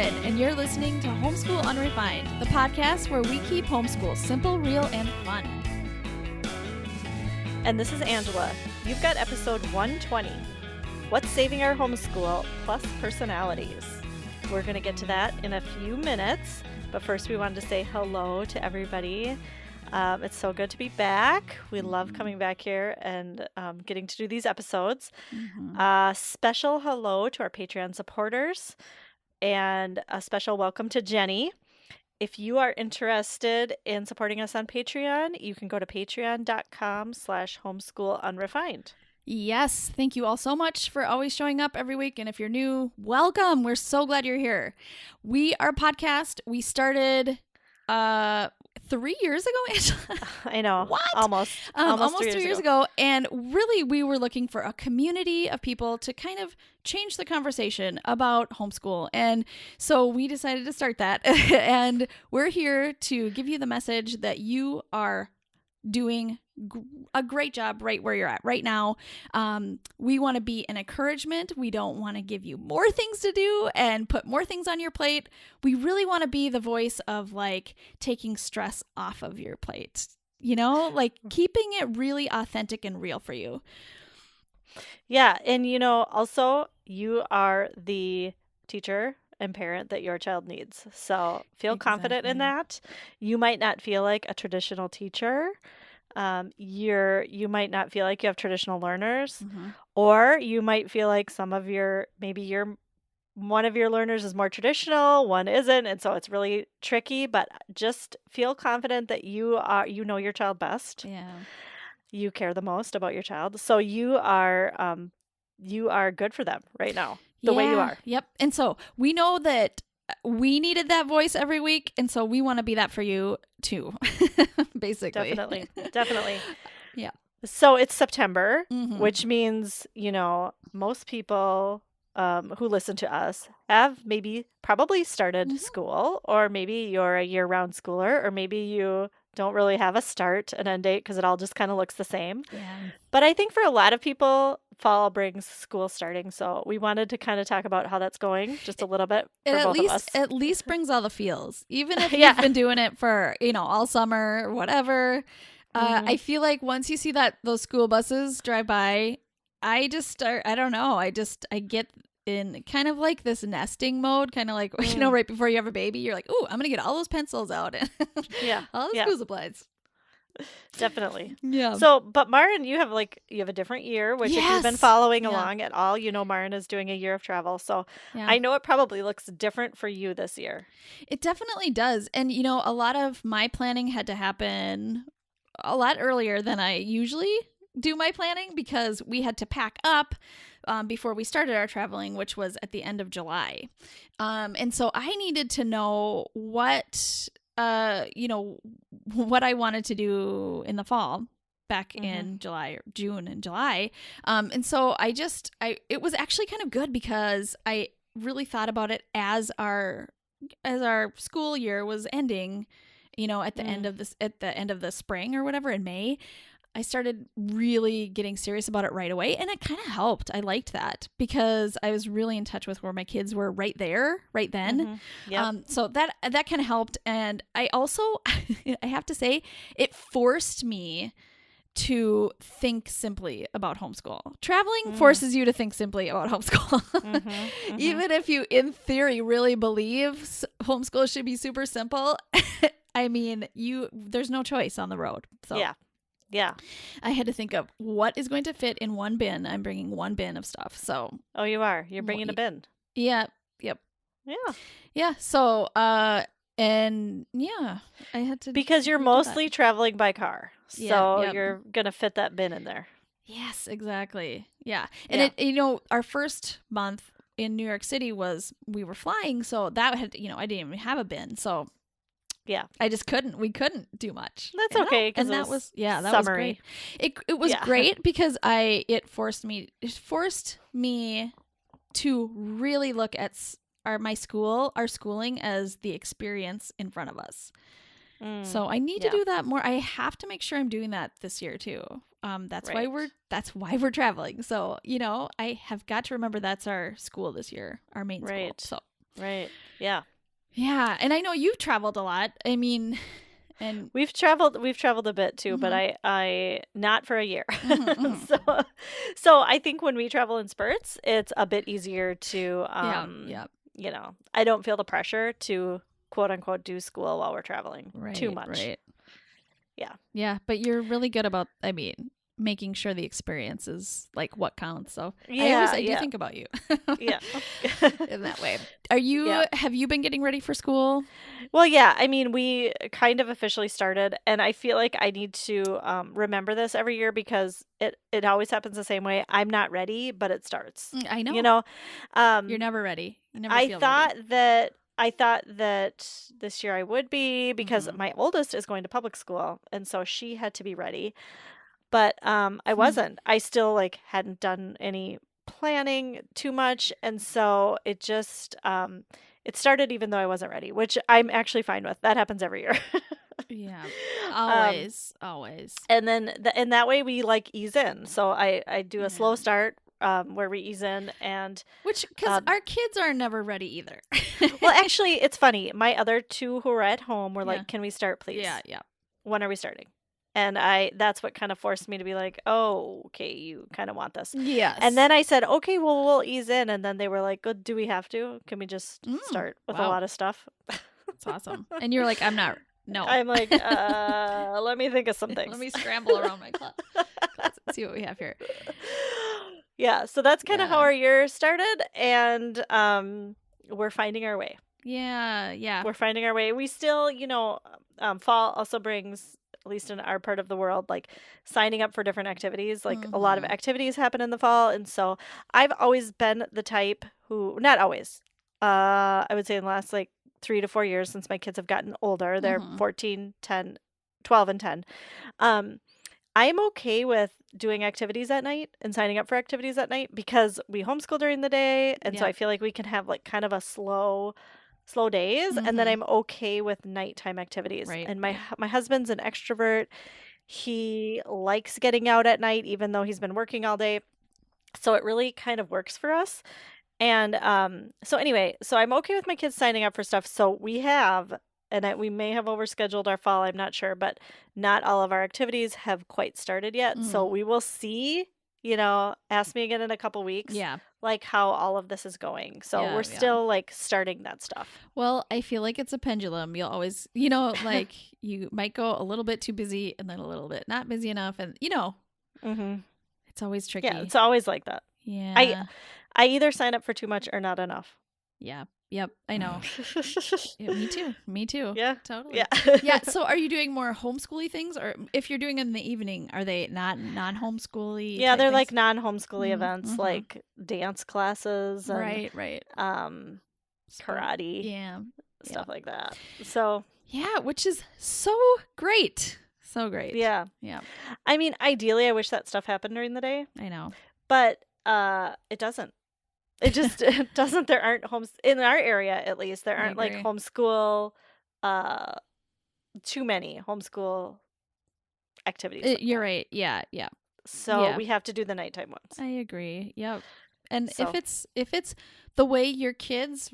Lauren, and you're listening to Homeschool Unrefined, the podcast where we keep homeschool simple, real, and fun. And this is Angela. You've got episode 120, What's Saving Our Homeschool Plus Personalities. We're going to get to that in a few minutes, but first we wanted to say hello to everybody. It's so good to be back. We love coming back here and getting to do these episodes. Special hello to our Patreon supporters and a special welcome to Jenny. If you are interested in supporting us on Patreon, you can go to patreon.com/homeschoolunrefined. Yes, thank you all so much for always showing up every week. And if you're new, welcome. We're so glad you're here. We are a podcast. We started 3 years ago, Angela. I know. What? Almost 3 years ago. And really, we were looking for a community of people to kind of change the conversation about homeschool. And so we decided to start that. And we're here to give you the message that you are doing a great job right where you're at right now. We want to be an encouragement. We don't want to give you more things to do and put more things on your plate. We really want to be the voice of like taking stress off of your plate, you know, like keeping it really authentic and real for you. Yeah. And, you know, also you are the teacher and parent that your child needs. So feel confident in that. You might not feel like a traditional teacher. You might not feel like you have traditional learners, or you might feel like one of your learners is more traditional, one isn't, and so it's really tricky. But just feel confident that you know your child best. Yeah, you care the most about your child, so you are good for them right now, the way you are. Yep. And so we know that we needed that voice every week, and so we want to be that for you too. Basically. Definitely. Yeah. So it's September, which means, you know, most people who listen to us have probably started school, or maybe you're a year-round schooler, or maybe you don't really have a start and end date because it all just kind of looks the same. Yeah. But I think for a lot of people, fall brings school starting. So we wanted to kind of talk about how that's going just a little bit for both of us. At least brings all the feels, even if you've been doing it for, you know, all summer or whatever. I feel like once you see those school buses drive by, I get in kind of like this nesting mode, kind of like, you know, right before you have a baby, you're like, ooh, I'm going to get all those pencils out and all the school supplies. Definitely. Yeah. So, but Marin, you have a different year, which if you've been following along at all, you know, Marin is doing a year of travel. So I know it probably looks different for you this year. It definitely does. And, you know, a lot of my planning had to happen a lot earlier than I usually do my planning, because we had to pack up before we started our traveling, which was at the end of July. And so I needed to know what I wanted to do in the fall back in June and July. And so it was actually kind of good, because I really thought about it as our school year was ending, you know, at the end of the spring or whatever in May. I started really getting serious about it right away, and it kind of helped. I liked that because I was really in touch with where my kids were right then. So that kind of helped. And I also, I have to say, it forced me to think simply about homeschool. Traveling forces you to think simply about homeschool. Even if you, in theory, really believe homeschool should be super simple, I mean, there's no choice on the road. So. Yeah. I had to think of what is going to fit in one bin. I'm bringing one bin of stuff. So. Oh, you are? You're bringing a bin? Yeah. Yep. Yeah. So, I had to. Because you're mostly traveling by car. So you're going to fit that bin in there. Yes, exactly. Yeah. And our first month in New York City we were flying. So that had, I didn't even have a bin. So. Yeah. We couldn't do much. That's okay. And that was great. It was great because it forced me to really look at our schooling as the experience in front of us. So I need to do that more. I have to make sure I'm doing that this year too. That's why we're traveling. So, I have got to remember that's our school this year, our main school. So Right. Yeah. Yeah. And I know you've traveled a lot. I mean, and we've traveled a bit too, but Mhm. I not for a year. Mhm. So I think when we travel in spurts, it's a bit easier to Yeah. Yeah. I don't feel the pressure to quote unquote do school while we're traveling too Right. much. Right. Yeah. Yeah. But you're really good about, I mean, making sure the experience is like what counts. So Yeah, I do yeah. think about you Yeah. in that way. Yeah. Have you been getting ready for school? Well, yeah, I mean, we kind of officially started, and I feel like I need to remember this every year because it always happens the same way. I'm not ready, but it starts. I You know. know, You're um, never ready. You never I feel ready. thought that I thought that this year I would be because Mhm. my oldest is going to public school, and so she had to be ready. But I Hmm. wasn't. I still like hadn't done any planning too much, and so it just it started even though I wasn't ready, which I'm actually fine with. That happens every year. Yeah. um Always. Always. and then and that way we like ease in. So I do a Yeah. slow start where we ease in and Which, because um our kids are never ready either. well, actually it's funny. My other two who were at home were Yeah. like, "Can we start Yeah. please? Yeah. When are we starting?" And that's what kind of forced me to be like, "Oh, okay, you kind of want this." And Yes. then I said, "Okay, well, we'll ease in." And then they were like, "Good, do we have to? Can we just start with a Wow. lot of stuff?" That's awesome. And you're like, I'm not. No. I'm like, let me think of some Let things." me scramble around my closet and see what we have here. Yeah, so that's kind of how Yeah. our year started, and we're finding our way. Yeah. Yeah. We're finding our way. We still, fall also brings, at least in our part of the world, like signing up for different activities. Like a lot of Mm-hmm. activities happen in the fall. And so I've always been the type who, not always, I would say in the last like 3 to 4 years since my kids have gotten older, they're Mm-hmm. 14, 10, 12, and 10. Um, I'm okay with doing activities at night and signing up for activities at night because we homeschool during the day. And so Yep. I feel like we can have like kind of a slow days, and then Mm-hmm. I'm okay with nighttime activities. Right. And Right. my husband's an extrovert. He likes getting out at night even though he's been working all day. So it really kind of works for us. And so anyway, so I'm okay with my kids signing up for stuff. So we have we may have overscheduled our fall, I'm not sure, but not all of our activities have quite started yet. So Mm. we will see, ask me again in a couple weeks, Yeah. like how all of this is going. So Yeah. we're Yeah. still like starting that stuff. Well, I feel like it's a pendulum. You'll always, like you might go a little bit too busy and then a little bit not busy enough. And, Mm-hmm. it's always Yeah, tricky. it's always like that. I Yeah. I either sign up for too much or not enough. Yeah. Yep. I know. Yeah, me too. Me too. Yeah. Totally. Yeah. Yeah. So are you doing more homeschooly things, or if you're doing it in the evening, are they not non-homeschooly Yeah, type they're like things? non-homeschooly events Mm-hmm. like dance classes and Right. Right. um Sport. karate, Yeah. Yeah. stuff like that. So, Yeah. Which is so great. So great. yeah. Yeah. I mean, ideally I wish that stuff happened during the day, I know. but it doesn't. It just it doesn't. There aren't homes in our area, at least. There I aren't like agree. homeschool uh too many homeschool activities like You're that. right. Yeah. Yeah. So Yeah. we have to do the nighttime ones. I agree. Yep. And So if it's the way your kids,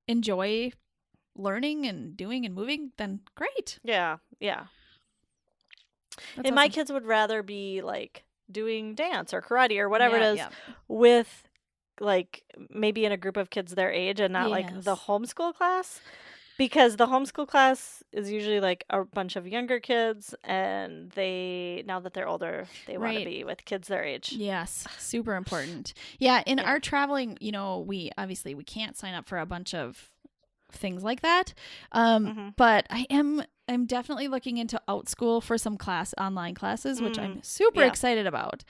enjoy learning and doing and moving, then great. yeah, yeah. That's And my awesome. kids would rather be like doing dance or karate or whatever it Yeah, is yeah. with like maybe in a group of kids their age and not like the Yes. homeschool class. Because the homeschool class is usually like a bunch of younger kids, and now that they're older, they want to Right. be with kids their age. Yes. Super important. Yeah. In Yeah. our traveling, we can't sign up for a bunch of things like that. Mm-hmm. But I'm definitely looking into OutSchool for some online classes, which I'm super Yeah. excited about.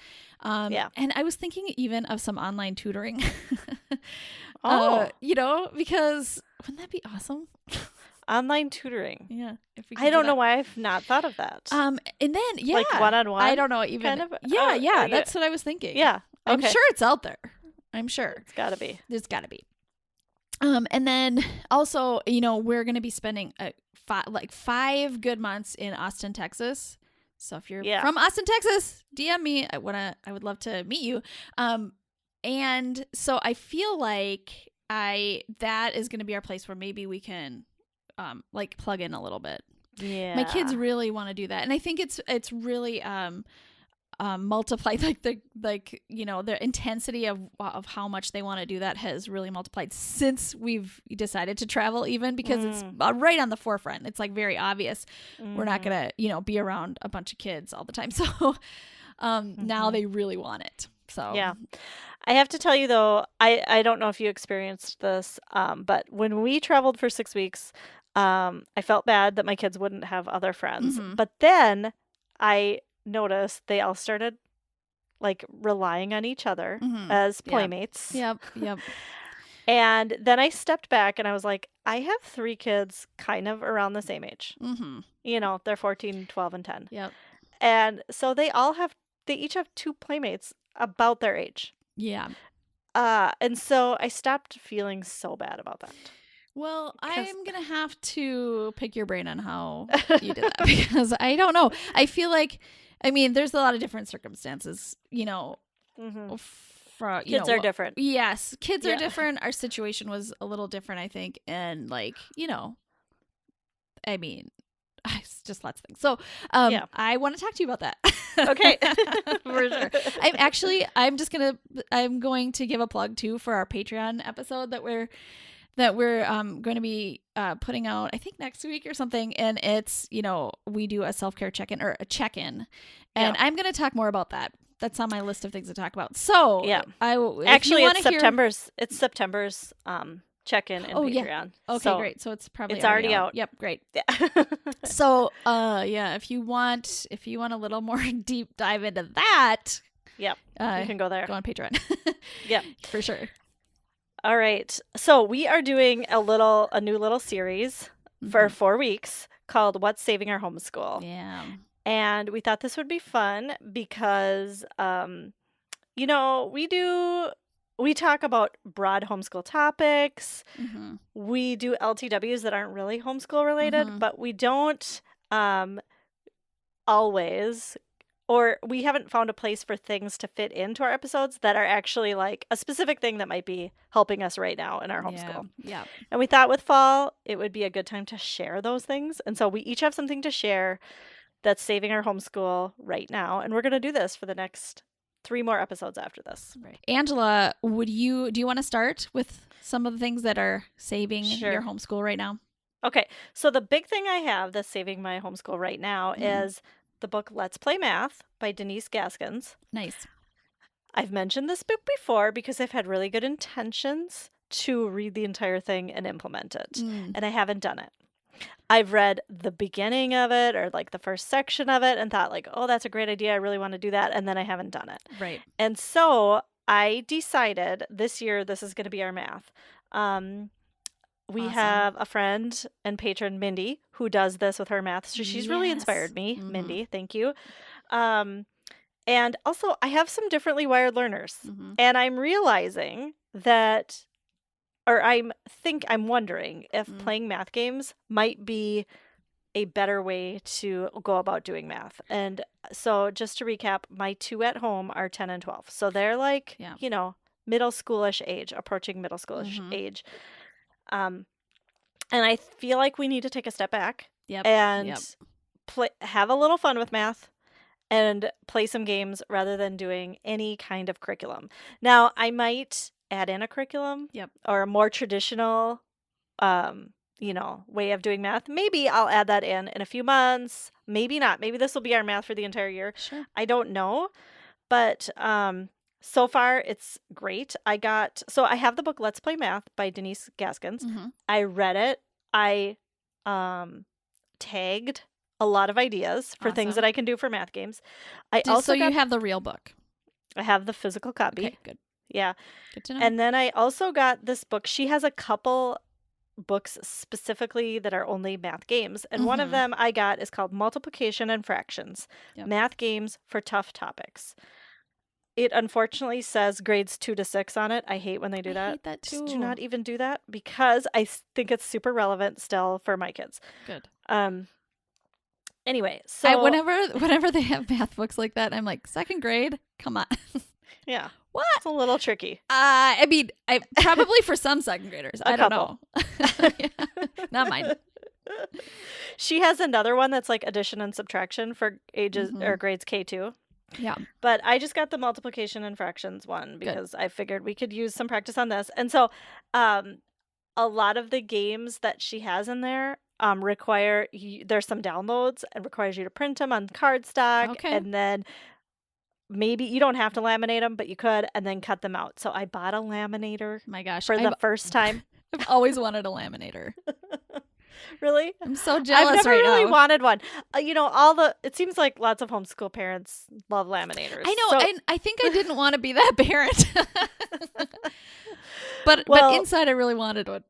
Yeah. And I was thinking even of some online tutoring. Oh, Because wouldn't that be awesome? online tutoring. Yeah, if we I could do don't know that. why I've not thought of that. And then Like one-on-one? I don't know even. Kind of? Yeah, Oh, yeah, yeah. that's what I was thinking. Yeah. I'm Okay. sure it's out there. I'm sure It's gotta be. there's got to be. And then also, we're gonna be spending 5 good months in Austin, Texas. So if you're Yeah. from Austin, Texas, DM me. I would love to meet you. And so I feel like that is going to be our place where maybe we can like plug in a little bit. Yeah. My kids really want to do that. And I think it's really multiplied, like the intensity of how much they want to do that has really multiplied since we've decided to travel, even because it's right on the forefront. It's like very obvious we're not gonna be around a bunch of kids all the time. So now they really want it. So yeah, I have to tell you though, I don't know if you experienced this, but when we traveled for 6 weeks, I felt bad that my kids wouldn't have other friends, but then I noticed they all started like relying on each other as playmates. Yep. And then I stepped back and I was like, I have 3 kids kind of around the same age. They're 14, 12, and 10. Yep. And so they each have 2 playmates about their age. Yeah. And so I stopped feeling so bad about that. Well, I'm going to have to pick your brain on how you did that because I don't know. I feel like, there's a lot of different circumstances, Kids are different. Yes, kids are different. Our situation was a little different, I think. And just lots of things. So I want to talk to you about that. Okay. For sure. I'm going to give a plug too for our Patreon episode that we're going to be putting out, I think next week or something. And it's, we do a self-care check-in or a check-in. And I'm going to talk more about that. That's on my list of things to talk about. So it's September's check-in in Patreon. Yeah. Okay, so great. So it's already out. Yep, great. Yeah. So if you want a little more deep dive into that, you can go there. Go on Patreon. Yeah, for sure. All right. So we are doing a new little series for 4 weeks called What's Saving Our Homeschool. Yeah. And we thought this would be fun because, we talk about broad homeschool topics. We do LTWs that aren't really homeschool related, but we don't always, or we haven't found a place for things to fit into our episodes that are actually like a specific thing that might be helping us right now in our homeschool. Yeah. And we thought with fall, it would be a good time to share those things. And so we each have something to share that's saving our homeschool right now. And we're going to do this for the next 3 more episodes after this. Right. Angela, do you want to start with some of the things that are saving your homeschool right now? Okay. So the big thing I have that's saving my homeschool right now is the book Let's Play Math by Denise Gaskins. Nice. I've mentioned this book before because I've had really good intentions to read the entire thing and implement it. And I haven't done it. I've read the beginning of it or like the first section of it and thought like, oh, that's a great idea. I really want to do that. And then I haven't done it. Right. And so I decided this year, this is going to be our math. We have a friend and patron, Mindy, who does this with her math. So she's really inspired me. Mindy, thank you. And also I have some differently wired learners and I'm realizing that I'm wondering if playing math games might be a better way to go about doing math. And so just to recap, my 2 at home are 10 and 12. So they're like, middle schoolish age, approaching middle schoolish age. And I feel like we need to take a step back and have a little fun with math and play some games rather than doing any kind of curriculum. Now, I might add in a curriculum or a more traditional, way of doing math. Maybe I'll add that in a few months. Maybe not. Maybe this will be our math for the entire year. Sure. I don't know. But so far, it's great. I have the book Let's Play Math by Denise Gaskins. I read it. I tagged a lot of ideas for things that I can do for math games. You have the real book. I have the physical copy. Okay, good. Yeah. Good to know. And then I also got this book. She has a couple books specifically that are only math games. And one of them I got is called Multiplication and Fractions, Math Games for Tough Topics. It unfortunately says grades 2 to 6 on it. I hate when they do that. I hate that too. Just do not even do that because I think it's super relevant still for my kids. Good. Anyway, so whenever they have math books like that, I'm like, 2nd grade? Come on. Yeah. What? It's a little tricky. I mean, probably for some second graders. I don't know. Yeah, not mine. She has another one that's like addition and subtraction for ages or grades K2. Yeah. But I just got the multiplication and fractions one because I figured we could use some practice on this. And so a lot of the games that she has in there require there's some downloads and requires you to print them on cardstock. Okay. And then maybe you don't have to laminate them, but you could, and then cut them out. So I bought a laminator. My gosh. For the first time. I've always wanted a laminator. Really? I'm so jealous I've never right really now. wanted one. It seems like lots of homeschool parents love laminators. I know, and I think I didn't want to be that parent. but inside I really wanted it.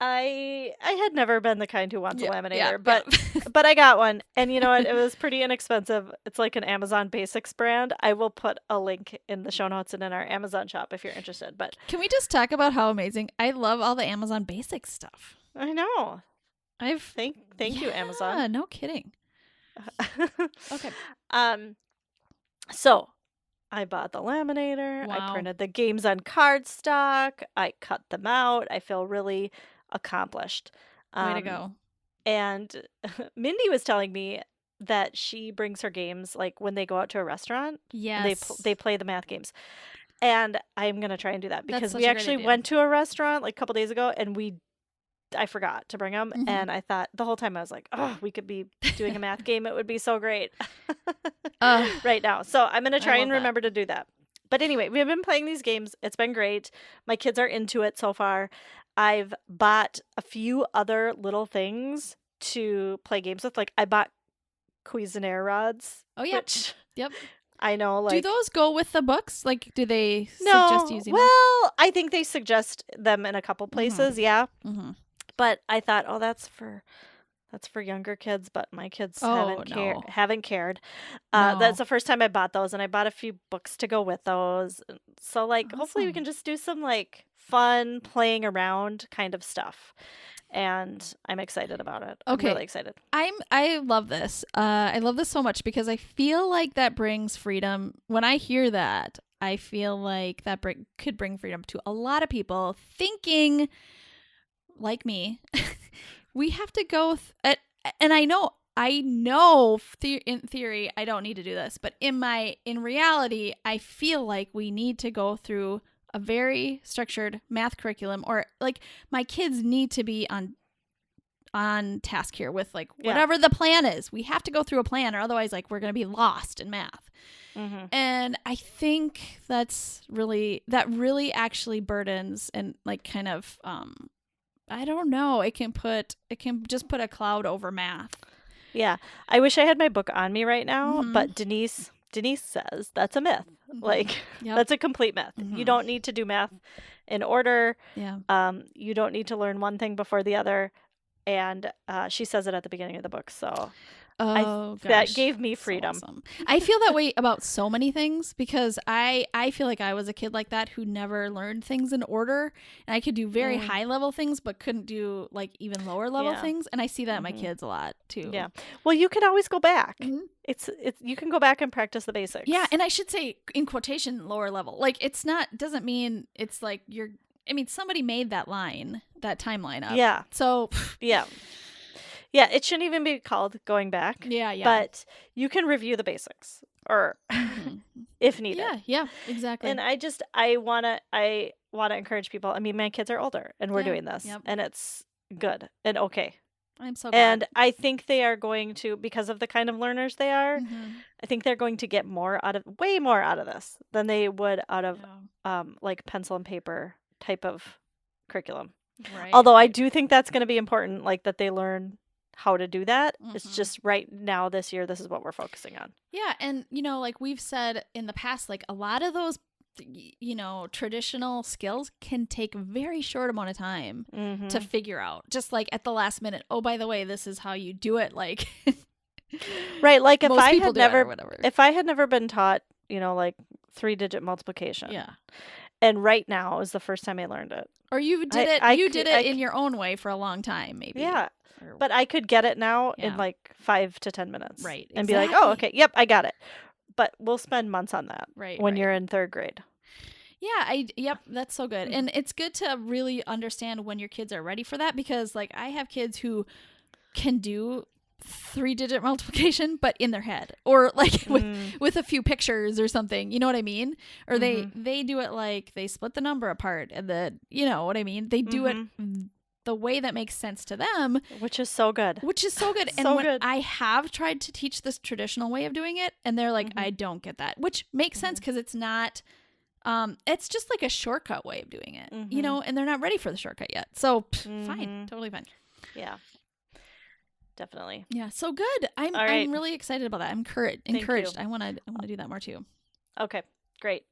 I had never been the kind who wants a laminator, but I got one, and you know what? It was pretty inexpensive. It's like an Amazon Basics brand. I will put a link in the show notes and in our Amazon shop if you're interested. But can we just talk about how amazing? I love all the Amazon Basics stuff. I know. Thank you, Amazon. Yeah, no kidding. Okay. So I bought the laminator. Wow. I printed the games on cardstock. I cut them out. I feel really accomplished. Way to go. And Mindy was telling me that she brings her games like when they go out to a restaurant. Yes. They play the math games. And I'm going to try and do that because we such a great actually idea. went to a restaurant like a couple days ago and I forgot to bring them. And I thought the whole time I was like, oh, we could be doing a math game. It would be so great right now. So I'm going to try and remember to do that. But anyway, we've been playing these games. It's been great. My kids are into it so far. I've bought a few other little things to play games with. Like I bought Cuisinart rods. Oh, yeah. Yep. I know. Like, do those go with the books? Like, do they suggest using them? Well, I think they suggest them in a couple places. Yeah. Mm-hmm. But I thought, oh, that's for younger kids, but my kids haven't cared. That's the first time I bought those, and I bought a few books to go with those. So, like, hopefully we can just do some, like, fun playing around kind of stuff. And I'm excited about it. Okay. I'm really excited. I love this. I love this so much because I feel like that brings freedom. When I hear that, I feel like that could bring freedom to a lot of people thinking, like me, we have to go and I know in theory I don't need to do this, but in reality I feel like we need to go through a very structured math curriculum, or like my kids need to be on task here with like whatever the plan is. We have to go through a plan, or otherwise like we're going to be lost in math. Mm-hmm. And I think that really actually burdens and like kind of I don't know. It can just put a cloud over math. Yeah. I wish I had my book on me right now, but Denise says that's a myth. Like that's a complete myth. You don't need to do math in order. Yeah. You don't need to learn one thing before the other. And she says it at the beginning of the book. So that gave me freedom. So awesome. I feel that way about so many things because I feel like I was a kid like that who never learned things in order, and I could do very high level things but couldn't do like even lower level things, and I see that in my kids a lot too. Yeah. Well, you can always go back. It's you can go back and practice the basics. Yeah, and I should say in quotation lower level. Like doesn't mean it's like somebody made that timeline up. Yeah. So yeah. Yeah, it shouldn't even be called going back. Yeah. But you can review the basics, or if needed. Yeah, exactly. And I wanna encourage people. I mean, my kids are older, and we're doing this, and it's good and okay. I'm so glad. And I think they are going to, because of the kind of learners they are, I think they're going to get way more out of this than they would out of like pencil and paper type of curriculum. Right. Although I do think that's going to be important, like that they learn how to do that. It's just right now this year, this is what we're focusing on. Yeah. And, like we've said in the past, like a lot of those, traditional skills can take a very short amount of time to figure out. Just like at the last minute, oh, by the way, this is how you do it. Like, right. Like if I had never been taught, like 3-digit multiplication. Yeah. And right now is the first time I learned it. Or you did it in your own way for a long time, maybe. Yeah. But I could get it now in like 5 to 10 minutes. Right. And be like, oh, okay, yep, I got it. but we'll spend months on that when you're in 3rd grade. Yeah, yep, that's so good. And it's good to really understand when your kids are ready for that, because like I have kids who can do 3-digit multiplication but in their head, or like with a few pictures or something, you know what I mean? Or they do it like they split the number apart, and then, you know what I mean? They do it the way that makes sense to them, which is so good. And when I have tried to teach this traditional way of doing it, and they're like, I don't get that, which makes sense because it's not it's just like a shortcut way of doing it, you know, and they're not ready for the shortcut yet. So fine, totally fine. Yeah, definitely. Yeah, so good. I'm really excited about that. I'm encouraged. I want to do that more too. Okay, great.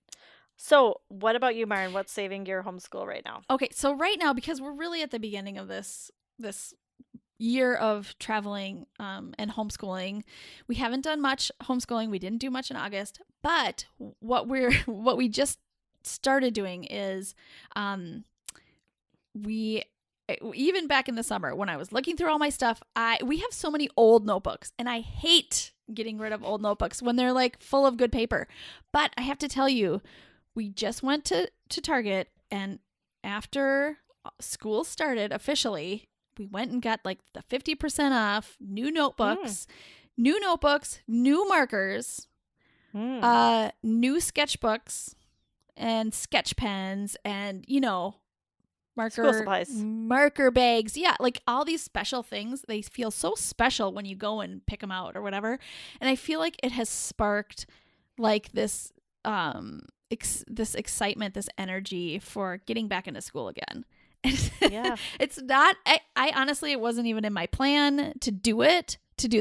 So what about you, Myron? What's saving your homeschool right now? Okay, so right now, because we're really at the beginning of this year of traveling and homeschooling, we haven't done much homeschooling. We didn't do much in August, but what we just started doing is we, even back in the summer when I was looking through all my stuff, we have so many old notebooks, and I hate getting rid of old notebooks when they're like full of good paper. But I have to tell you, we just went to Target, and after school started officially, we went and got like the 50% off new notebooks, new markers, new sketchbooks and sketch pens, and, you know, school supplies, marker bags. Yeah, like all these special things. They feel so special when you go and pick them out or whatever. And I feel like it has sparked like this this excitement, this energy for getting back into school again. Yeah. It's not, I honestly, it wasn't even in my plan to do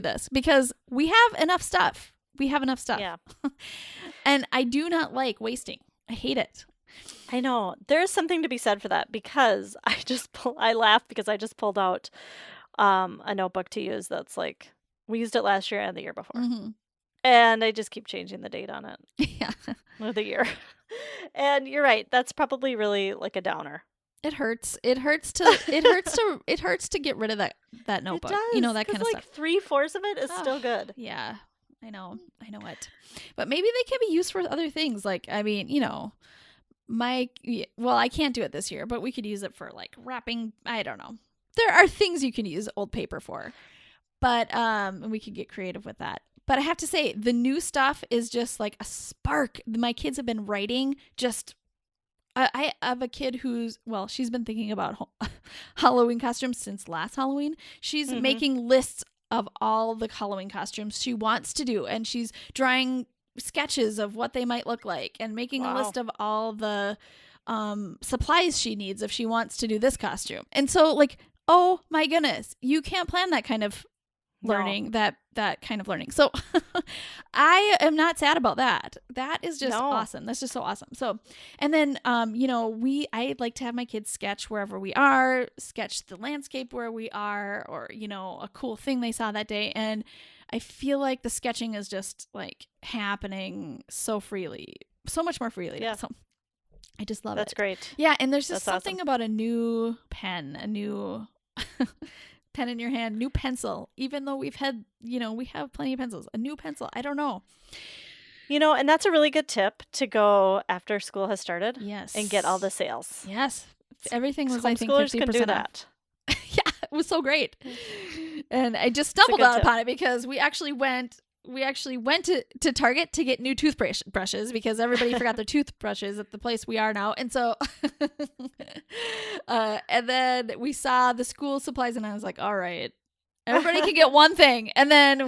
this, because we have enough stuff. Yeah. And I do not like wasting. I hate it. I know. There's something to be said for that, because I laugh because I just pulled out a notebook to use that's like, we used it last year and the year before. And I just keep changing the date on it. Yeah. Or the year. And you're right. That's probably really like a downer. It hurts. It hurts to get rid of that notebook. It does, you know, that kind of like stuff. 3/4 of it is still good. Yeah, I know it. But maybe they can be used for other things. Like, I mean, you know, I can't do it this year, but we could use it for like wrapping. I don't know. There are things you can use old paper for, but we could get creative with that. But I have to say, the new stuff is just like a spark. My kids have been writing just. I have a kid she's been thinking about Halloween costumes since last Halloween. She's making lists of all the Halloween costumes she wants to do, and she's drawing sketches of what they might look like, and making a list of all the supplies she needs if she wants to do this costume. And so, like, oh my goodness, you can't plan that kind of learning, that kind of learning. So I am not sad about that. That is just awesome. That's just so awesome. So, and then, you know, I like to have my kids sketch wherever we are, sketch the landscape where we are, or, you know, a cool thing they saw that day. And I feel like the sketching is just like happening so freely, so much more freely. Yeah. So I just love it. That's great. Yeah. And there's just That's something awesome. about a new pen, a new pen in your hand, new pencil, even though we have plenty of pencils, a new pencil. I don't know. You know, and that's a really good tip to go after school has started. Yes. And get all the sales. Yes. Everything was, I think, 50% Homeschoolers can do that. Yeah, it was so great. And I just stumbled upon it because we actually went to Target to get new toothbrushes because everybody forgot their toothbrushes at the place we are now. And so, and then we saw the school supplies and I was like, all right, everybody can get one thing. And then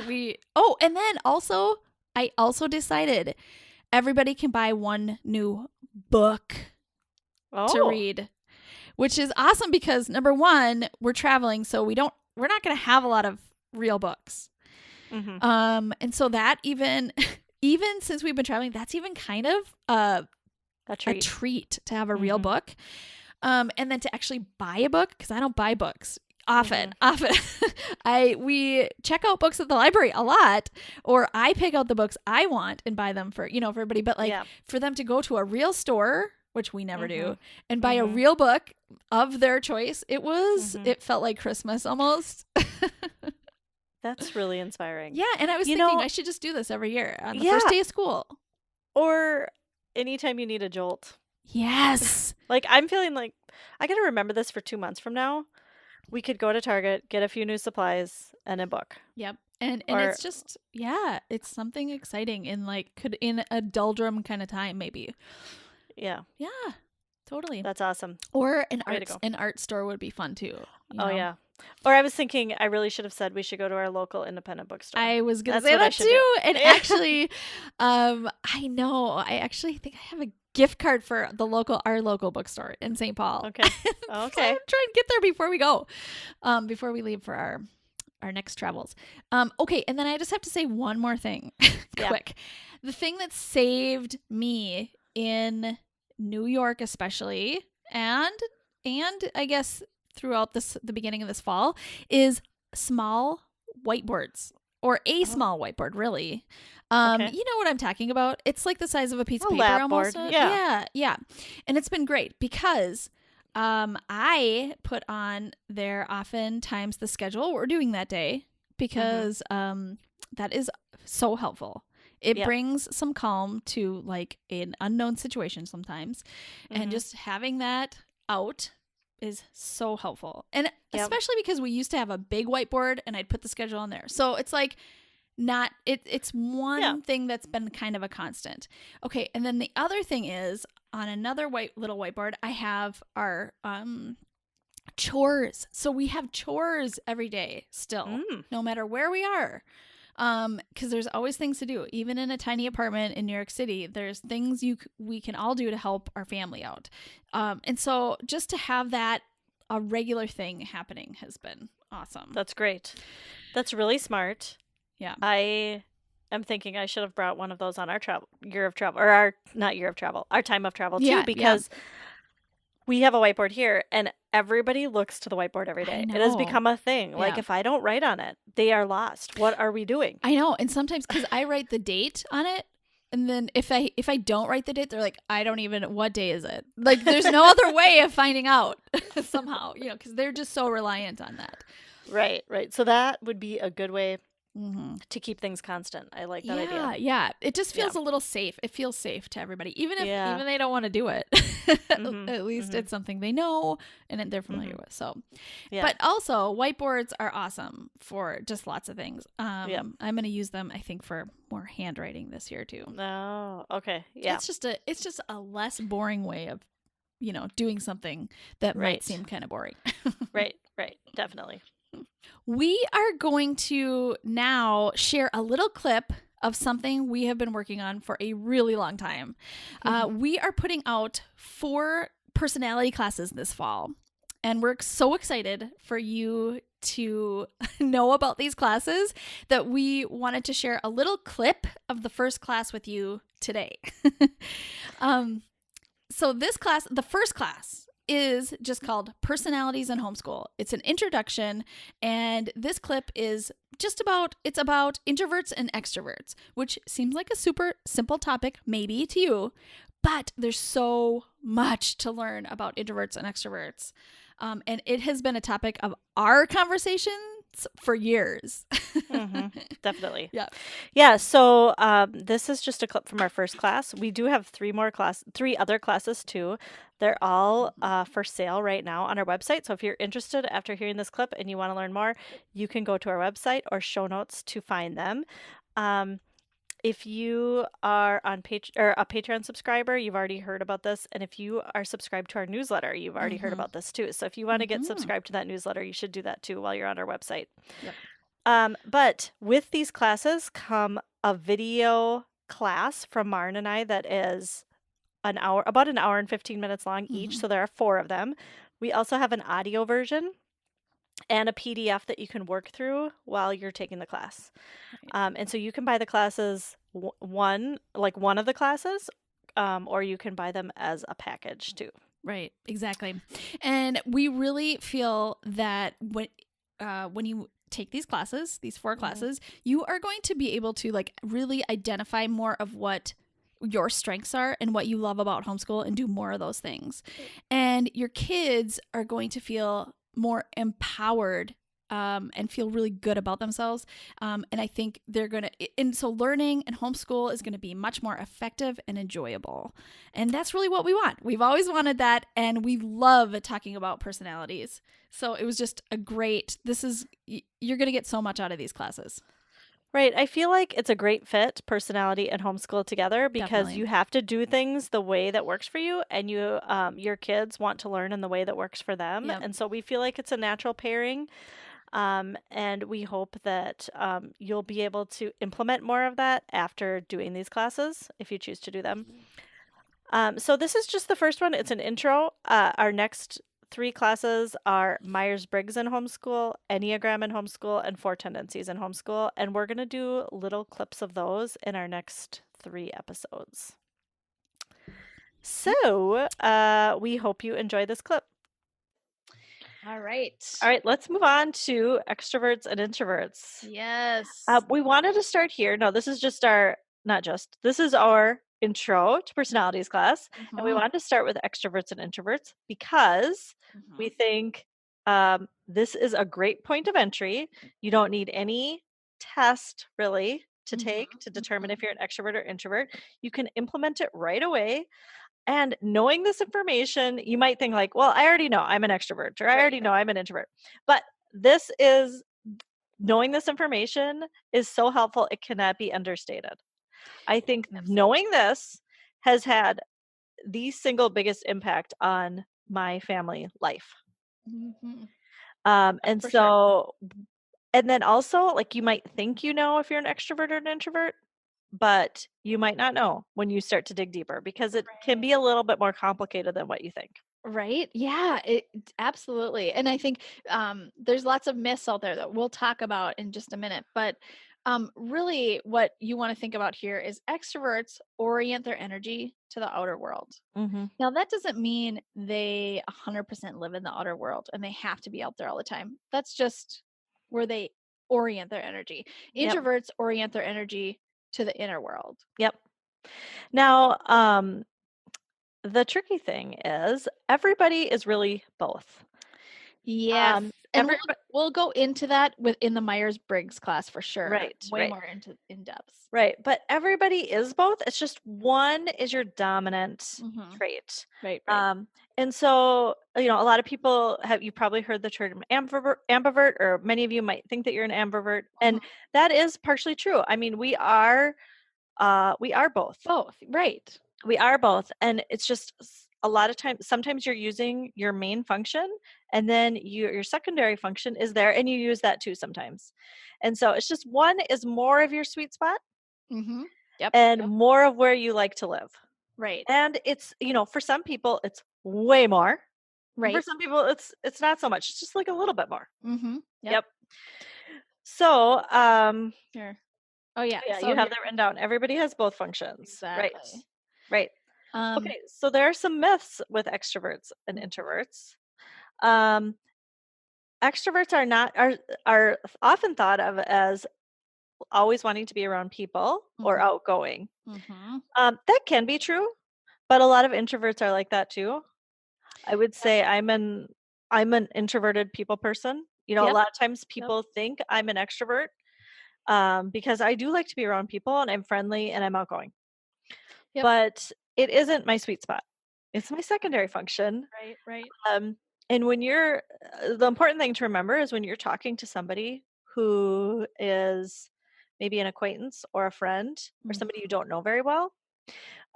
I also decided everybody can buy one new book to read, which is awesome because number one, we're traveling. So we're not going to have a lot of real books. Mm-hmm. And so that even since we've been traveling, that's even kind of a treat to have a real book. And then to actually buy a book, because I don't buy books often. We check out books at the library a lot, or I pick out the books I want and buy them for everybody. But for them to go to a real store, which we never do, and buy a real book of their choice, it felt like Christmas almost. That's really inspiring. Yeah, and I was thinking I should just do this every year on the first day of school. Or anytime you need a jolt. Yes. Like, I'm feeling like I got to remember this for 2 months from now. We could go to Target, get a few new supplies, and a book. Yep. And it's just, it's something exciting in a doldrum kind of time, maybe. Yeah. Yeah, totally. That's awesome. Or an art store would be fun too. Oh, yeah. Or I was thinking I really should have said we should go to our local independent bookstore. I was going to say that too. And actually, I know. I actually think I have a gift card for our local bookstore in St. Paul. Okay. Okay. I'm trying to get there before we go, before we leave for our next travels. Okay. And then I just have to say one more thing quick. The thing that saved me in New York, especially, and I guess throughout the beginning of this fall, is small whiteboards, or a small whiteboard, really. You know what I'm talking about? It's like the size of a piece of paper almost. Yeah. And it's been great because I put on there oftentimes the schedule we're doing that day, because that is so helpful. It brings some calm to like an unknown situation sometimes. And just having that out is so helpful. And especially because we used to have a big whiteboard and I'd put the schedule on there. So it's like it's one thing that's been kind of a constant. Okay. And then the other thing is, on another little whiteboard, I have our chores. So we have chores every day still, no matter where we are. Because there's always things to do. Even in a tiny apartment in New York City, there's things we can all do to help our family out. And so just to have that a regular thing happening has been awesome. That's great. That's really smart. Yeah. I am thinking I should have brought one of those on our year of travel, or our time of travel too, because we have a whiteboard here and everybody looks to the whiteboard every day. It has become a thing. Yeah. Like, if I don't write on it, they are lost. What are we doing? I know. And sometimes, because I write the date on it, and then if I don't write the date, they're like, what day is it? Like, there's no other way of finding out somehow, because they're just so reliant on that. Right. So that would be a good way to keep things constant. I like that idea. Yeah. It just feels a little safe. It feels safe to everybody, even if they don't want to do it. At least it's something they know and they're familiar with. So, but also whiteboards are awesome for just lots of things. I'm going to use them, I think, for more handwriting this year too. Oh, okay. Yeah. It's just a less boring way of, doing something that might seem kind of boring. Right. Definitely. We are going to now share a little clip of something we have been working on for a really long time. We are putting out 4 personality classes this fall, and we're so excited for you to know about these classes that we wanted to share a little clip of the first class with you today. So this class, the first class, is just called Personalities in Homeschool. It's an introduction, and this clip is about introverts and extroverts, which seems like a super simple topic maybe to you, but there's so much to learn about introverts and extroverts. And it has been a topic of our conversations for years. Definitely. Yeah. So this is just a clip from our first class. We do have 3 other classes too. They're all for sale right now on our website. So if you're interested after hearing this clip and you want to learn more, you can go to our website or show notes to find them. If you are a Patreon subscriber, you've already heard about this. And if you are subscribed to our newsletter, you've already heard about this too. So if you want to get subscribed to that newsletter, you should do that too while you're on our website. Yep. But with these classes come a video class from Marn and I that is about an hour and 15 minutes long each. So there are 4 of them. We also have an audio version and a PDF that you can work through while you're taking the class. And so you can buy the classes, one of the classes, or you can buy them as a package too. Right, exactly. And we really feel that when you take these classes, these 4 classes, you are going to be able to really identify more of what your strengths are and what you love about homeschool and do more of those things. And your kids are going to feel more empowered and feel really good about themselves. And I think they're going to, and so learning and homeschool is going to be much more effective and enjoyable. And that's really what we want. We've always wanted that. And we love talking about personalities. So it was just you're going to get so much out of these classes. Right. I feel like it's a great fit, personality and homeschool together, because Definitely. you have to do things the way that works for you, and your kids want to learn in the way that works for them. Yep. And so we feel like it's a natural pairing. And we hope that you'll be able to implement more of that after doing these classes, if you choose to do them. So this is just the first one. It's an intro. Our next 3 classes are Myers-Briggs in homeschool, Enneagram in homeschool, and 4 tendencies in homeschool. And we're going to do little clips of those in our next 3 episodes. So we hope you enjoy this clip. All right. All right, let's move on to extroverts and introverts. Yes. We wanted to start here. No, this is just this is our intro to personalities class. And we wanted to start with extroverts and introverts because we think this is a great point of entry. You don't need any test really to take to determine if you're an extrovert or introvert. You can implement it right away. And knowing this information, you might think like, well, I already know I'm an extrovert, or I already know I'm an introvert. But knowing this information is so helpful, it cannot be understated. I think knowing this has had the single biggest impact on my family life. And so, and then also, like, you might think you know if you're an extrovert or an introvert, but you might not know when you start to dig deeper, because it can be a little bit more complicated than what you think. Right? Yeah, absolutely. And I think there's lots of myths out there that we'll talk about in just a minute. But really, what you want to think about here is extroverts orient their energy to the outer world. Now, that doesn't mean they 100% live in the outer world and they have to be out there all the time. That's just where they orient their energy. Introverts orient their energy to the inner world. Yep. Now, the tricky thing is everybody is really both. Yes. And we'll go into that within the Myers-Briggs class for sure. Right. Way more in depth. Right. But everybody is both. It's just one is your dominant trait. Right. And so, a lot of people you probably heard the term ambivert, or many of you might think that you're an ambivert. And that is partially true. I mean, we are both. Both. Right. We are both. And it's just a lot of times, sometimes you're using your main function, and then your secondary function is there, and you use that too sometimes. And so it's just one is more of your sweet spot, and more of where you like to live. Right. And it's, for some people, it's way more. Right. For some people, it's not so much. It's just like a little bit more. Yep. So, here. Oh yeah. So you have that written down. Everybody has both functions. Exactly. Right. Okay, so there are some myths with extroverts and introverts. Extroverts are often thought of as always wanting to be around people or outgoing. That can be true, but a lot of introverts are like that too. I would say I'm an introverted people person. A lot of times people think I'm an extrovert because I do like to be around people, and I'm friendly and I'm outgoing. But it isn't my sweet spot. It's my secondary function. Right. And when the important thing to remember is when you're talking to somebody who is maybe an acquaintance or a friend or somebody you don't know very well,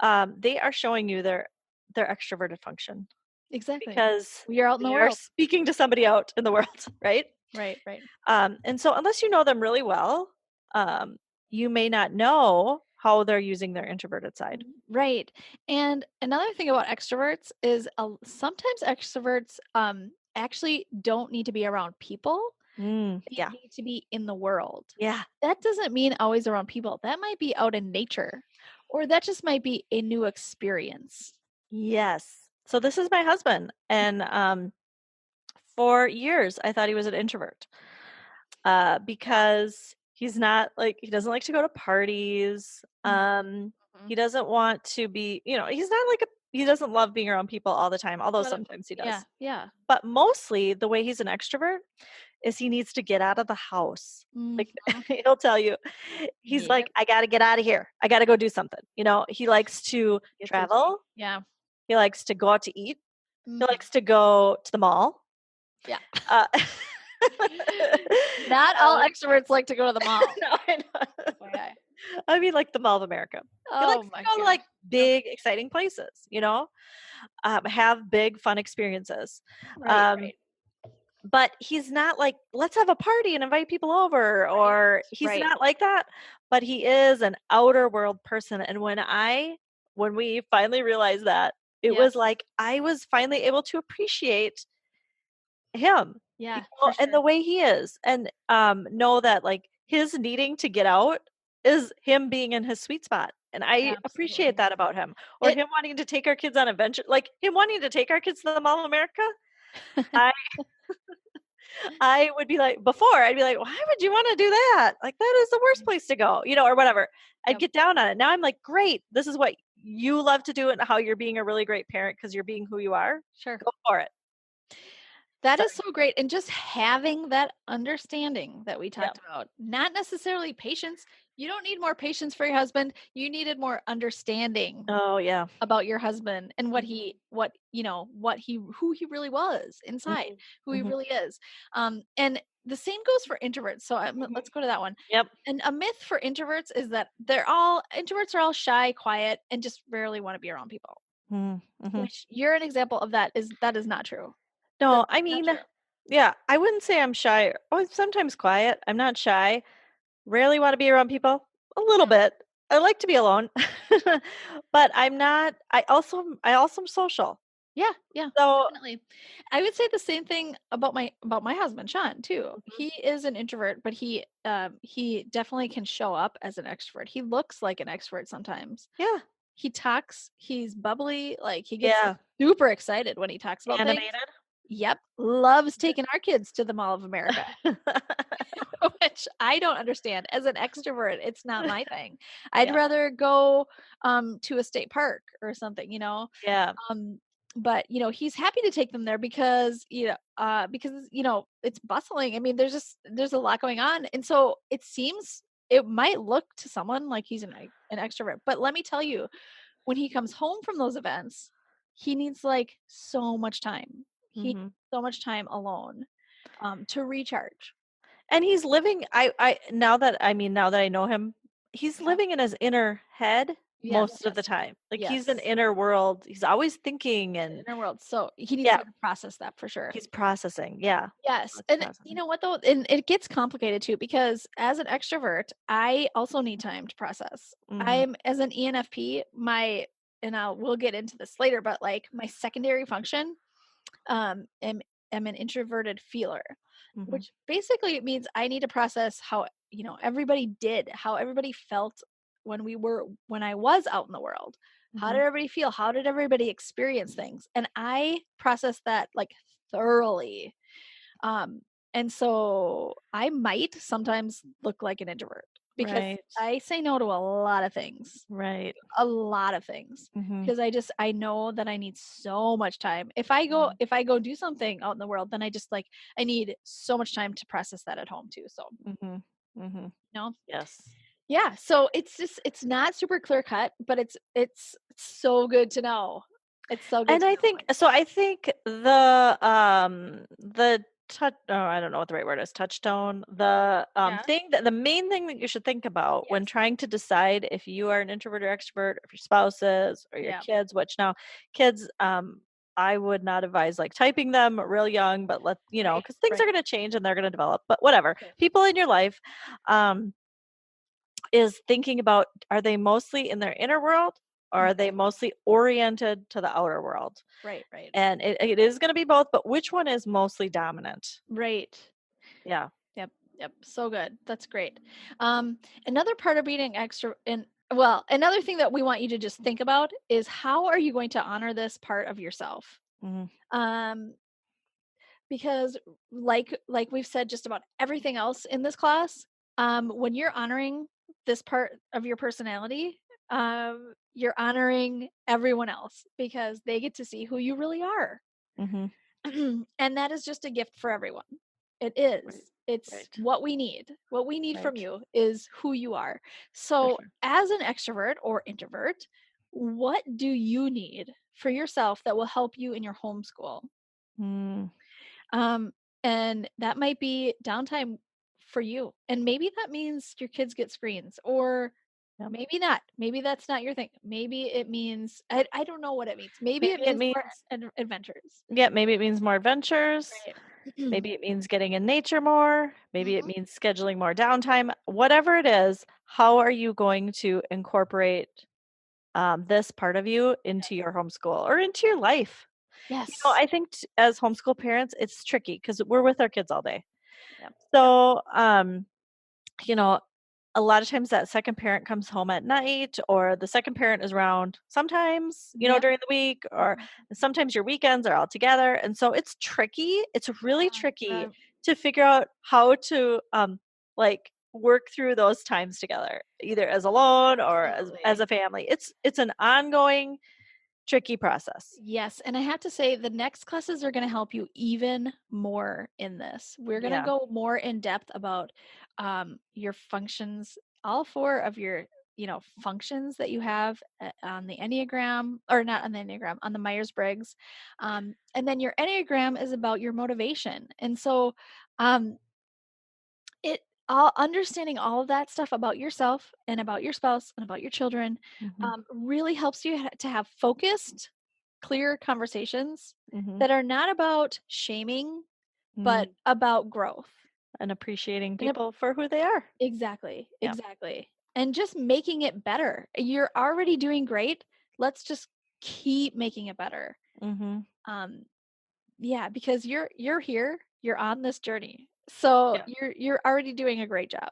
they are showing you their extroverted function. Exactly. Because we are out in the world. Speaking to somebody out in the world, right? Right. And so unless you know them really well, you may not know how they're using their introverted side. Right. And another thing about extroverts is sometimes extroverts actually don't need to be around people. They need to be in the world. Yeah. That doesn't mean always around people. That might be out in nature, or that just might be a new experience. Yes. So this is my husband. And for years, I thought he was an introvert because he's not he doesn't like to go to parties. He doesn't want to be, he's not he doesn't love being around people all the time, although sometimes he does. Yeah. But mostly the way he's an extrovert is he needs to get out of the house. Mhm. Like he'll tell you, he's like, Yep. I got to get out of here. I got to go do something. He likes to Gets itchy. travel. Yeah. He likes to go out to eat. He Mhm. likes to go to the mall. Yeah. Uh, Not all extroverts like to go to the mall. no, I know. FYI. I mean, like the Mall of America. He Oh likes to my go to gosh. like big, exciting places, have big, fun experiences. Right, Um, right. but he's not like, let's have a party and invite people over, Right. or he's Right. not like that. But he is an outer world person. And when we finally realized that, it Yeah. was like I was finally able to appreciate him, Yeah, for and the sure. way he is, and know that like his needing to get out is him being in his sweet spot. And I appreciate Absolutely. that about him. Or It him wanting to take our kids on adventure, like him wanting to take our kids to the Mall of America. I I would be like, before I'd be like, why would you want to do that? Like that is the worst place to go, or whatever. I'd Yep. get down on it. Now I'm like, great, this is what you love to do and how you're being a really great parent because you're being who you are. Sure. Go for it. That So is so great. And just having that understanding that we yeah. talked about, not necessarily patience. You don't need more patience for your husband. You needed more understanding Oh yeah. about your husband and Mhm. who he really was inside, Mhm. who he Mhm. really is. And the same goes for introverts. So Mhm. let's go to that one. Yep. And a myth for introverts is that introverts are all shy, quiet, and just rarely want to be around people. Mhm. Mhm. Which you're an example of that is not true. That's No, I not mean, true. yeah, I wouldn't say I'm shy. Oh, I'm sometimes quiet. I'm not shy. Rarely want to be around people. A little Yeah. bit. I like to be alone. But I'm not I also am social. Yeah, yeah, So, definitely. I would say the same thing about my husband, Sean, too. mhm. He is an introvert, but he definitely can show up as an extrovert. He looks like an extrovert sometimes. Yeah. He talks, he's bubbly, like he gets Yeah. super excited when he talks about things. Animated. Yep, loves taking our kids to the Mall of America, which I don't understand. As an extrovert, it's not my thing. I'd Yeah. rather go to a state park or something. Yeah. Um, but he's happy to take them there because it's bustling. I mean, there's a lot going on, and so it might look to someone like he's an extrovert. But let me tell you, when he comes home from those events, he needs like so much time. He needs Mhm. so much time alone to recharge. And he's living I now that I know him, he's Yeah. living in his inner head Yes. most of the Yes. time. Like he's an Yes. inner world. He's always thinking The and inner world. So he needs yeah, to process that for sure. he's processing. Yeah. Yes. Lots of And you processing. know what though? And it gets complicated too because as an extrovert, I also need time to process. Mhm. I'm as an ENFP, we'll get into this later, but like my secondary function, am an introverted feeler, Mhm. which basically it means I need to process how, how everybody felt when I was out in the world. How did Mhm. everybody feel? How did everybody experience things? And I process that like thoroughly. Um, and so I might sometimes look like an introvert because Right. I say no to a lot of things, Right. a lot of things, Mhm. because I know that I need so much time. If I go do something out in the world, then I need so much time to process that at home too. So, Mhm. Mhm. you know, Yes. yeah. So it's not super clear cut, but it's so good to know. It's so good And to I know. think so I think the touch oh, I don't know what the right word is, touchstone, Yeah. the main thing that you should think about when Yes. trying to decide if you are an introvert or extrovert, if your spouse is, or your Yeah. kids, which now kids, I would not advise like typing them real young, but Right. because things are Right. going to change and they're going to develop, but whatever. Sure. People in your life, um, is thinking about, are they mostly in their inner world or Mm. are they mostly oriented to the outer world? Right. Right. And it is going to be both, but which one is mostly dominant? Right. Yeah. Yep, yep. So good. That's great. Another part of being extra and well, another thing that we want you to just think about is how are you going to honor this part of yourself? Mhm. Um, because like we've said just about everything else in this class, when you're honoring this part of your personality, you're honoring everyone else because they get to see who you really are. Mhm. And that is just a gift for everyone. It is. Right. It's Right. what we need. What we need from Right. you is who you are. For So, sure. as an extrovert or introvert, what do you need for yourself that will help you in your homeschool? Mm, Um, and that might be downtime for you. And maybe that means your kids get screens, or yep. maybe not. Maybe that's not your thing. Maybe it means, I don't know what it means. Maybe it Maybe it means means, more adventures. yeah, maybe it means more adventures. Right. Maybe it means getting in nature more. Maybe it Mhm. means scheduling more downtime. Whatever it is, how are you going to incorporate this part of you into your homeschool or into your life? Yes. I think as homeschool parents, it's tricky because we're with our kids all day. Yep. Yep. So, you know, a lot of times that second parent comes home at night, or the second parent is around sometimes, Yep. during the week, or Mhm. sometimes your weekends are all together. And so it's tricky. It's really tricky Right. to figure out how to like work through those times together, either as alone or as Absolutely. a family. It's an ongoing tricky process. Yes, and I have to say the next classes are going to help you even more in this. We're going to Yeah. go more in depth about your functions, all four of your, functions that you have on the Enneagram, or not on the Enneagram, on the Myers-Briggs. And then your Enneagram is about your motivation. And so um, it all understanding all of that stuff about yourself and about your spouse and about your children Hmm. really helps you to have focused, clear conversations Hmm. that are not about shaming, but Mm. about growth. And appreciating And people for who they are. exactly, Yeah. exactly. And just making it better. You're already doing great. Let's just keep making it better. Hmm. Um, yeah, because you're here, you're on this journey. So Yeah, you're already doing a great job.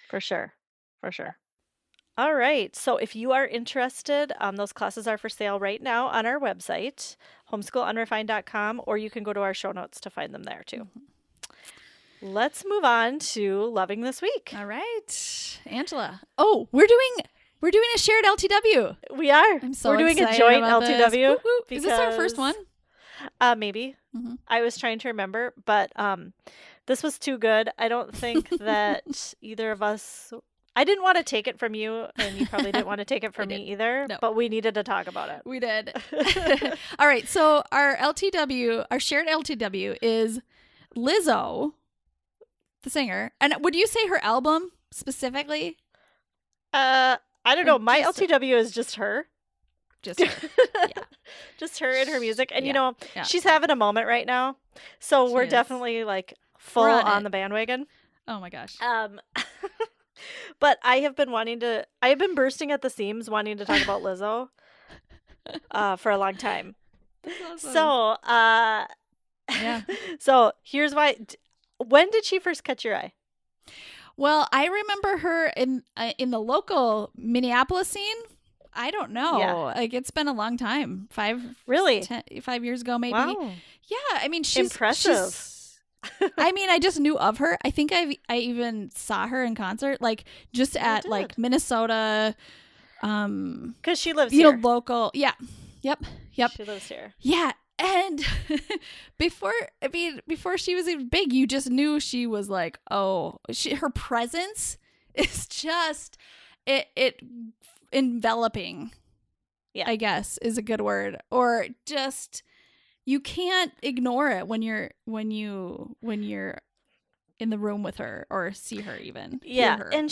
for sure. For sure. All right. So if you are interested, those classes are for sale right now on our website, homeschoolunrefined.com, or you can go to our show notes to find them there too. Mhm. Let's move on to loving this week. All right, Angela. Oh, we're doing a shared LTW. We are. I'm so We're doing a excited joint about this. LTW. Woo, woo. Is this our first one? Maybe. Mm-hmm. I was trying to remember, but this was too good. I don't think that either of us. I didn't want to take it from you, and you probably didn't want to take it from me either. No. But we needed to talk about it. We did. All right. So our LTW, our shared LTW, is Lizzo, the singer. And would you say her album specifically? I don't Or know. My just- LTW is just her. Just her. Yeah. Just her and her music. And Yeah. she's having a moment right now. So She we're is. definitely like full We're on on it. the bandwagon. Oh my gosh. But I have been bursting at the seams wanting to talk about Lizzo for a long time. That's awesome. So, Yeah. So here's why. When did she first catch your eye? Well, I remember her in the local Minneapolis scene. I don't know. Yeah. Like it's been a long time. 5 years ago, maybe. Wow. Yeah. I mean, she's Impressive. I mean, I just knew of her. I think I even saw her in concert, like just at did. like Minnesota. Because she lives You here. know, local. Yeah. Yep. She lives here. Yeah. And before she was even big, you just knew she was like, her presence is just it enveloping. Yeah. I guess is a good word. Or just you can't ignore it when you're in the room with her or see her even. Yeah. Hear her. And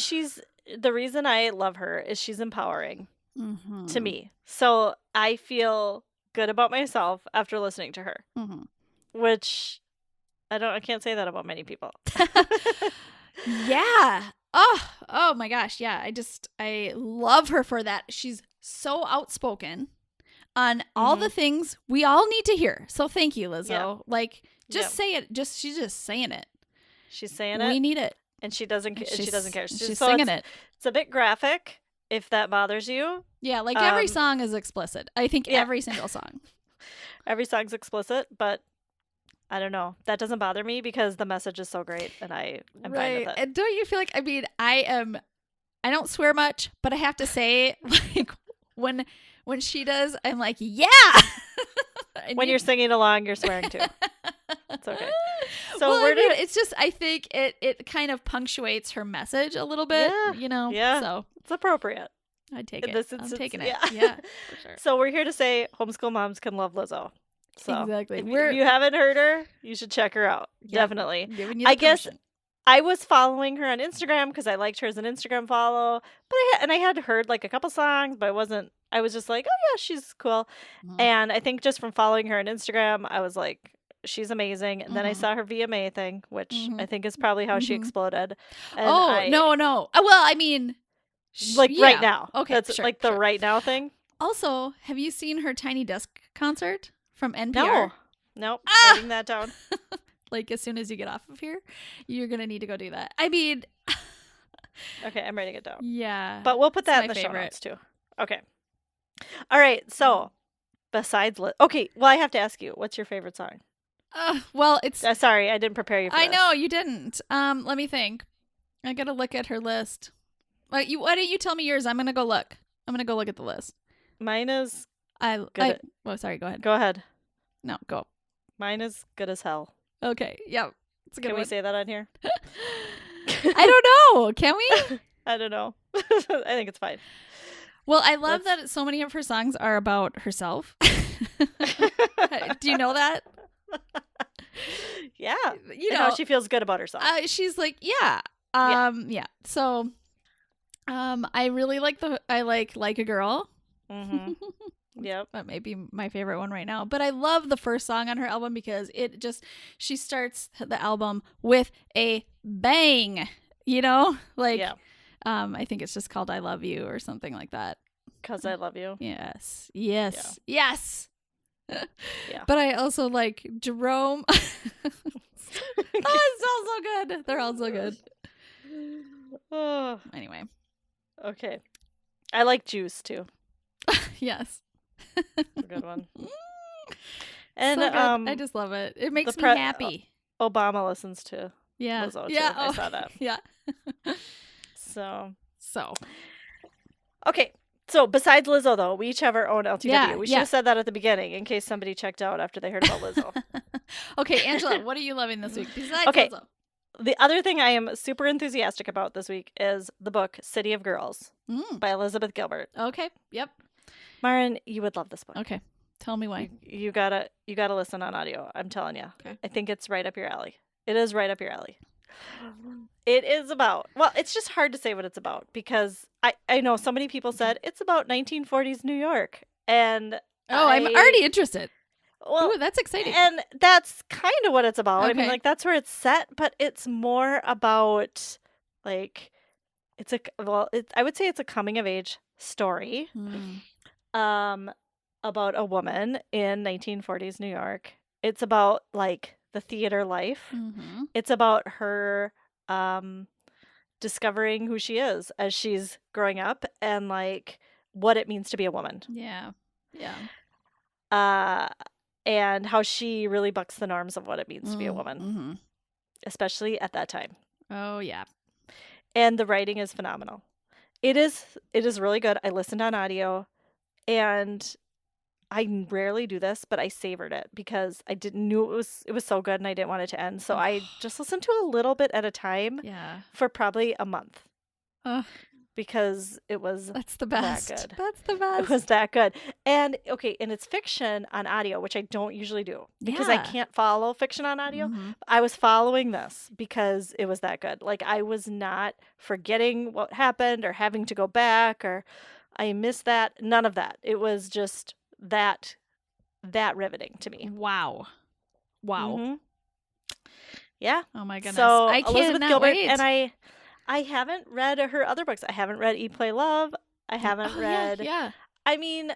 the reason I love her is she's empowering Mm-hmm. to me. So I feel good about myself after listening to her, Mm-hmm. which I can't say that about many people. Yeah. Oh my gosh. Yeah. I love her for that. She's so outspoken on all the things we all need to hear. So thank you, Lizzo. Yeah. Like, just say it. She's just saying it. She's saying it. We need it. And she doesn't care. She's singing it. It's a bit graphic if that bothers you. Yeah. Like every song is explicit. I think every single song. Every song's explicit, but I don't know. That doesn't bother me because the message is so great and I'm fine with it. And don't you feel like, I mean, I don't swear much, but I have to say, like, when she does, I'm like, yeah. When you're singing along, you're swearing too. It's okay. So well, I mean, it's just, I think it kind of punctuates her message a little bit, Yeah. so it's appropriate. I'd take In it. this I'm instance, taking it. yeah. Yeah, for sure. So we're here to say homeschool moms can love Lizzo. So Exactly. if you haven't heard her, you should check her out. Yep. Definitely. Giving you I the guess permission. I was following her on Instagram because I liked her as an Instagram follow, but I had heard like a couple songs, but I was just like, oh yeah, she's cool. Mhm. And I think just from following her on Instagram, I was like, she's amazing. And then I Mhm. saw her VMA thing, which Mhm. I think is probably how she Mhm. exploded. And no. Well, I mean, like yeah. right now. Okay, That's sure, like the sure. right now thing. Also, have you seen her Tiny Desk concert from NPR? No. Nope. Ah! Writing that down. Like, as soon as you get off of here, you're going to need to go do that. I mean, Okay, I'm writing it down. yeah. But we'll put that my in the show favorite. notes too. Okay. All right. So, besides, okay. Well, I have to ask you, what's your favorite song? Well, it's. Sorry, I didn't prepare you for I this. know you didn't. Let me think. I gotta look at her list. Why don't you tell me yours? I'm gonna go look. I'm gonna go look at the list. Mine is Well, sorry. Go ahead. Go ahead. No, go. Mine is good as hell. Okay. Yep. It's a good Can one. we say that on here? I don't know. Can we? I don't know. I think it's fine. Well, I love that so many of her songs are about herself. Do you know that? Yeah. You And know, how she feels good about herself. she's like, yeah. Yeah. So, I really like Like a Girl. Mm-hmm. Yep. That may be my favorite one right now. But I love the first song on her album because she starts the album with a bang, like, Yeah. I think it's just called I Love You or something like that. 'Cause I love you. Yes. Yeah. But I also like Jerome. Oh, it sounds so good. They're all so good. Oh, Anyway. okay. I like Juice too. Yes. It's a good one. And So good. I just love it. It makes me happy. Obama listens to Yeah. Lizzo too. Yeah. I saw that. Yeah. So So. okay. So besides Lizzo, though, we each have our own LTW. Yeah, We should have said that at the beginning in case somebody checked out after they heard about Lizzo. Okay, Angela, what are you loving this week besides Okay. Lizzo? The other thing I am super enthusiastic about this week is the book City of Girls by Elizabeth Gilbert. Okay. Yep. Marin, you would love this book. Okay. Tell me why. You gotta listen on audio. I'm telling you. Okay. I think it's right up your alley. It is right up your alley. It is about, well, it's just hard to say what it's about because I know so many people said it's about 1940s New York. And I'm already interested. Well, Ooh, that's exciting. And that's kind of what it's about. I mean, Okay. like, that's where it's set, but it's more about, like, I would say it's a coming of age story about a woman in 1940s New York. It's about, like, the theater life. Mm-hmm. It's about her discovering who she is as she's growing up and, like, what it means to be a woman. Yeah. Yeah. And how she really bucks the norms of what it means to be a woman, Mm-hmm. especially at that time. Oh, yeah. And the writing is phenomenal. It is really good. I listened on audio, and I rarely do this, but I savored it because I knew it was so good, and I didn't want it to end. So I just listened to a little bit at a time for probably a month. Because it was That's the best. that good. That's the best. It was that good. And okay, and it's fiction on audio, which I don't usually do because I Yeah. can't follow fiction on audio. Mm-hmm. I was following this because it was that good. Like, I was not forgetting what happened or having to go back or I missed that. None of that. It was just that riveting to me. Wow. Mhm. Yeah. Oh my goodness. So I Elizabeth cannot Gilbert, wait. and I haven't read her other books. I haven't read Eat, Play, Love. I haven't read. Yeah. I mean,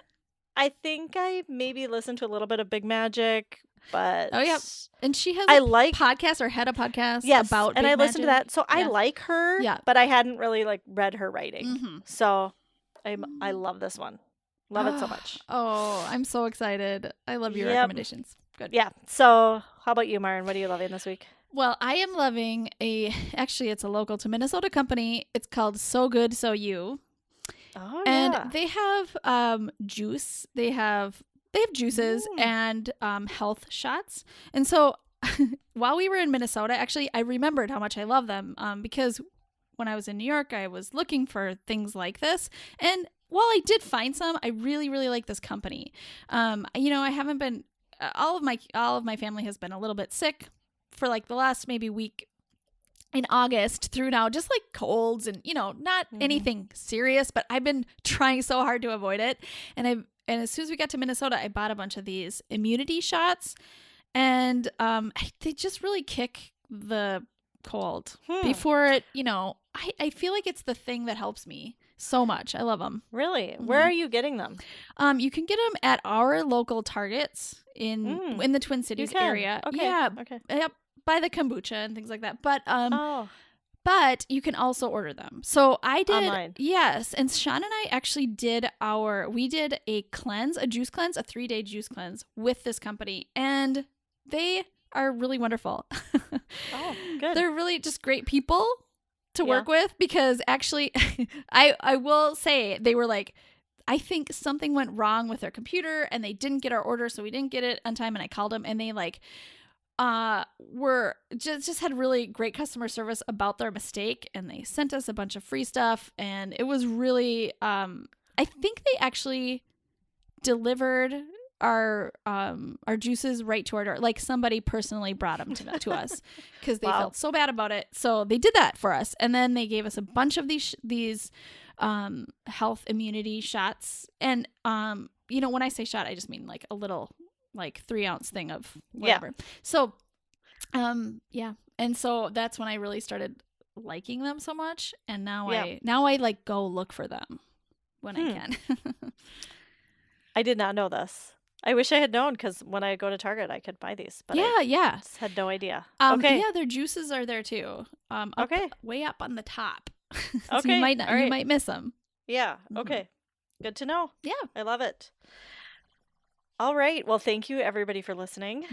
I think I maybe listened to a little bit of Big Magic, but Oh, yeah. And she has I a like podcast or had a podcast yes, about and Big I listened to Magic. that, so I Yeah. like her. Yeah. But I hadn't really like read her writing, Mm-hmm. so I love this one. Love it so much. Oh, I'm so excited. I love your Yep. recommendations. Good. Yeah. So how about you, Marin? What are you loving this week? Well, I am loving actually it's a local to Minnesota company. It's called So Good So You. Oh, And yeah. they have juice. They have juices and health shots. And so while we were in Minnesota, actually, I remembered how much I love them because when I was in New York, I was looking for things like this. And while I did find some, I really, really like this company. I haven't been, all of my family has been a little bit sick for like the last maybe week in August through now, just like colds and, not anything serious, but I've been trying so hard to avoid it. And as soon as we got to Minnesota, I bought a bunch of these immunity shots, and they just really kick the cold before it, I feel like it's the thing that helps me so much. I love them. Really? Where are you getting them? You can get them at our local Targets in the Twin Cities area. Okay. Yeah. Okay. Yep. By the kombucha and things like that. But you can also order them. So I did. Online. Yes. And Sean and I actually did a cleanse, a juice cleanse, a 3-day juice cleanse with this company. And they are really wonderful. Oh, good. They're really just great people to work with, because actually I will say they were like, I think something went wrong with their computer and they didn't get our order, so we didn't get it on time, and I called them and they were just had really great customer service about their mistake, and they sent us a bunch of free stuff, and it was really I think they actually delivered our juices right to our door. Like somebody personally brought them to us because they felt so bad about it. So they did that for us, and then they gave us a bunch of these health immunity shots. And when I say shot, I just mean like a little like 3-ounce thing of whatever. Yeah. So and so that's when I really started liking them so much, and now I like go look for them when I can. I did not know this. I wish I had known, because when I go to Target, I could buy these. But I just had no idea. Okay. Yeah, their juices are there too. Way up on the top. So okay. You might miss them. Yeah. Okay. Good to know. Yeah. I love it. All right. Well, thank you everybody for listening.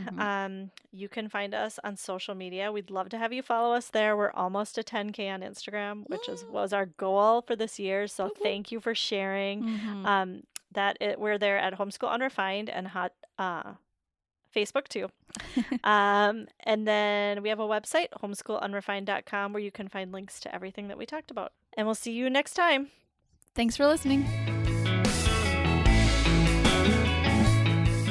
You can find us on social media. We'd love to have you follow us there. We're almost to 10K on Instagram, which was our goal for this year. So thank you for sharing. We're there at Homeschool Unrefined and hot Facebook too. And then we have a website, homeschoolunrefined.com, where you can find links to everything that we talked about. And we'll see you next time. Thanks for listening.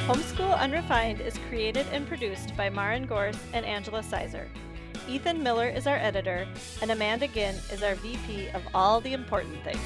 Homeschool Unrefined is created and produced by Maren Gorse and Angela Sizer. Ethan Miller is our editor, and Amanda Ginn is our VP of all the important things.